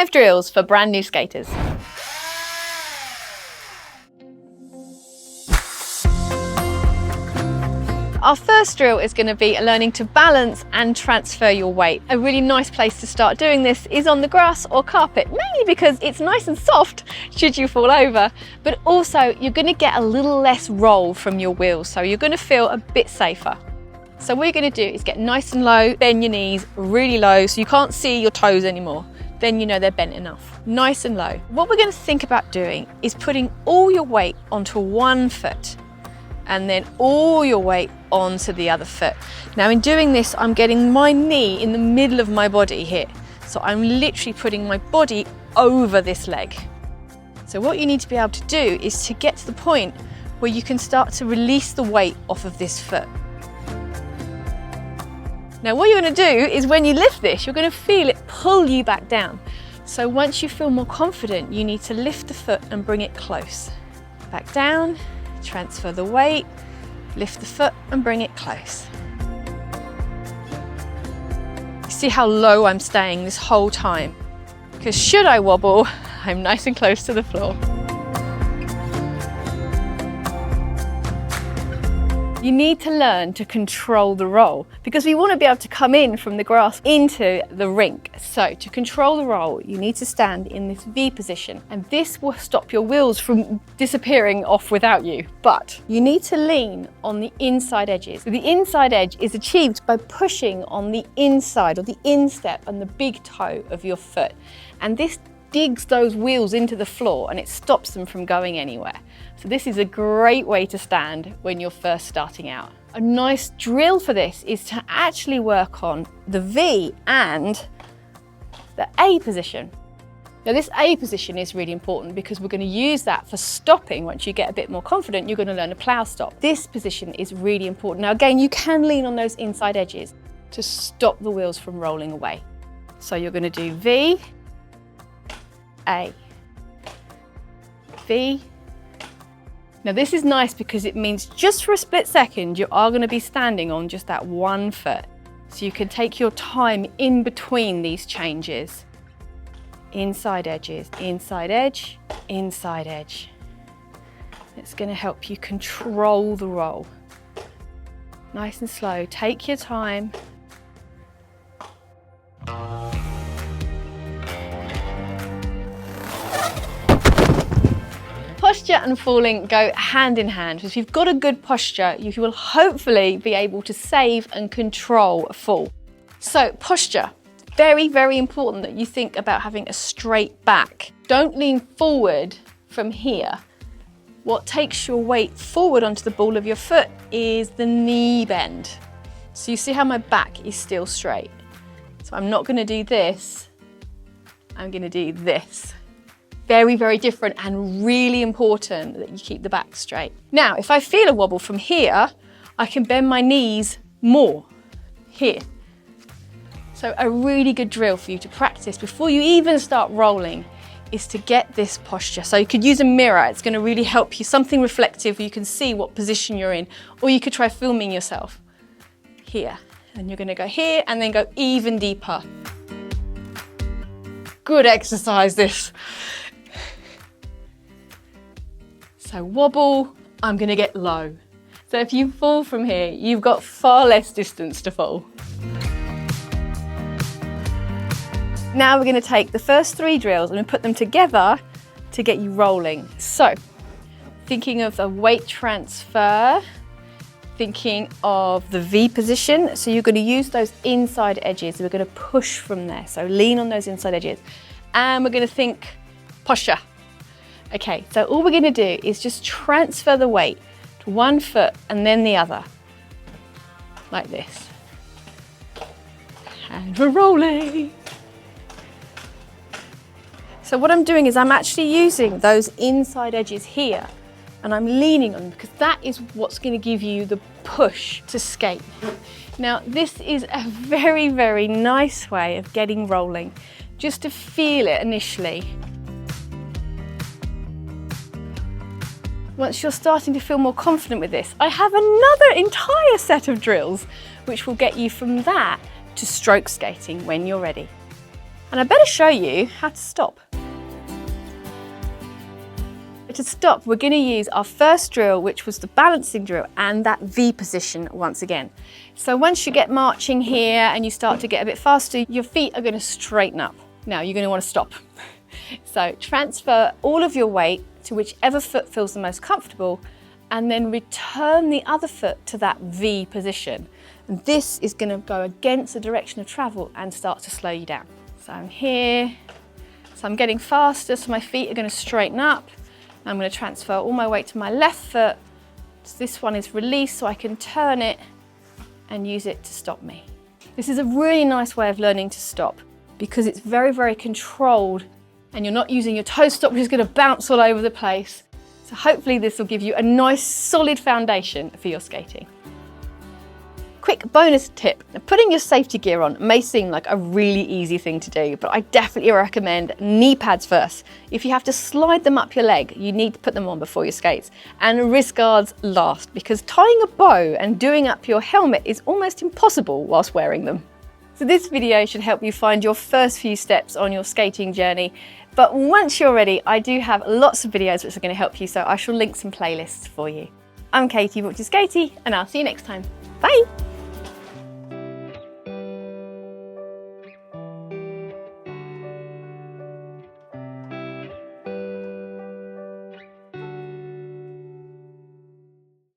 5 drills for brand new skaters. Our first drill is going to be learning to balance and transfer your weight. A really nice place to start doing this is on the grass or carpet, mainly because it's nice and soft should you fall over, but also you're going to get a little less roll from your wheels, so you're going to feel a bit safer. So what you're going to do is get nice and low, bend your knees really low so you can't see your toes anymore. Then you know they're bent enough. Nice and low. What we're going to think about doing is putting all your weight onto one foot and then all your weight onto the other foot. Now in doing this, I'm getting my knee in the middle of my body here. So I'm literally putting my body over this leg. So what you need to be able to do is to get to the point where you can start to release the weight off of this foot. Now what you're going to do is when you lift this, you're going to feel it pull you back down. So once you feel more confident, you need to lift the foot and bring it close. Back down. Transfer the weight, lift the foot and bring it close. You see how low I'm staying this whole time? Because should I wobble, I'm nice and close to the floor. You need to learn to control the roll because we want to be able to come in from the grass into the rink. So to control the roll, you need to stand in this V position, and this will stop your wheels from disappearing off without you. But you need to lean on the inside edges. So the inside edge is achieved by pushing on the inside or the instep and the big toe of your foot. And this digs those wheels into the floor and it stops them from going anywhere. So this is a great way to stand when you're first starting out. A nice drill for this is to actually work on the V and the A position. Now this A position is really important because we're going to use that for stopping. Once you get a bit more confident, you're going to learn a plough stop. This position is really important. Now again, you can lean on those inside edges to stop the wheels from rolling away. So you're going to do V, A, V. Now this is nice because it means just for a split second you are going to be standing on just that one foot. So you can take your time in between these changes. Inside edges, inside edge, inside edge. It's going to help you control the roll. Nice and slow, take your time. Posture and falling go hand in hand. If you've got a good posture, you will hopefully be able to save and control a fall. So posture, very, very important that you think about having a straight back. Don't lean forward from here. What takes your weight forward onto the ball of your foot is the knee bend. So you see how my back is still straight. So I'm not going to do this, I'm going to do this. Very, very different and really important that you keep the back straight. Now, if I feel a wobble from here, I can bend my knees more here. So a really good drill for you to practice before you even start rolling is to get this posture. So you could use a mirror, it's going to really help you, something reflective where you can see what position you're in, or you could try filming yourself here. And you're going to go here and then go even deeper. Good exercise this. So wobble, I'm going to get low. So if you fall from here, you've got far less distance to fall. Now we're going to take the first 3 drills and put them together to get you rolling. So thinking of a weight transfer, thinking of the V position. So you're going to use those inside edges. We're going to push from there. So lean on those inside edges. And we're going to think posture. Okay, so all we're going to do is just transfer the weight to one foot and then the other, like this. And we're rolling. So what I'm doing is I'm actually using those inside edges here and I'm leaning on them because that is what's going to give you the push to skate. Now, this is a very, very nice way of getting rolling, just to feel it initially. Once you're starting to feel more confident with this, I have another entire set of drills which will get you from that to stroke skating when you're ready. And I better show you how to stop. To stop, we're going to use our first drill, which was the balancing drill, and that V position once again. So once you get marching here and you start to get a bit faster, your feet are going to straighten up. Now you're going to want to stop. So transfer all of your weight to whichever foot feels the most comfortable, and then return the other foot to that V position. And this is going to go against the direction of travel and start to slow you down. So I'm here, so I'm getting faster, so my feet are going to straighten up. I'm going to transfer all my weight to my left foot. So this one is released so I can turn it and use it to stop me. This is a really nice way of learning to stop because it's very, very controlled and you're not using your toe stop which is going to bounce all over the place. So hopefully this will give you a nice solid foundation for your skating. Quick bonus tip, putting your safety gear on may seem like a really easy thing to do, but I definitely recommend knee pads first. If you have to slide them up your leg, you need to put them on before your skates. And wrist guards last, because tying a bow and doing up your helmet is almost impossible whilst wearing them. So this video should help you find your first few steps on your skating journey. But once you're ready, I do have lots of videos which are going to help you, so I shall link some playlists for you. I'm Katie, which is Skatie, and I'll see you next time. Bye!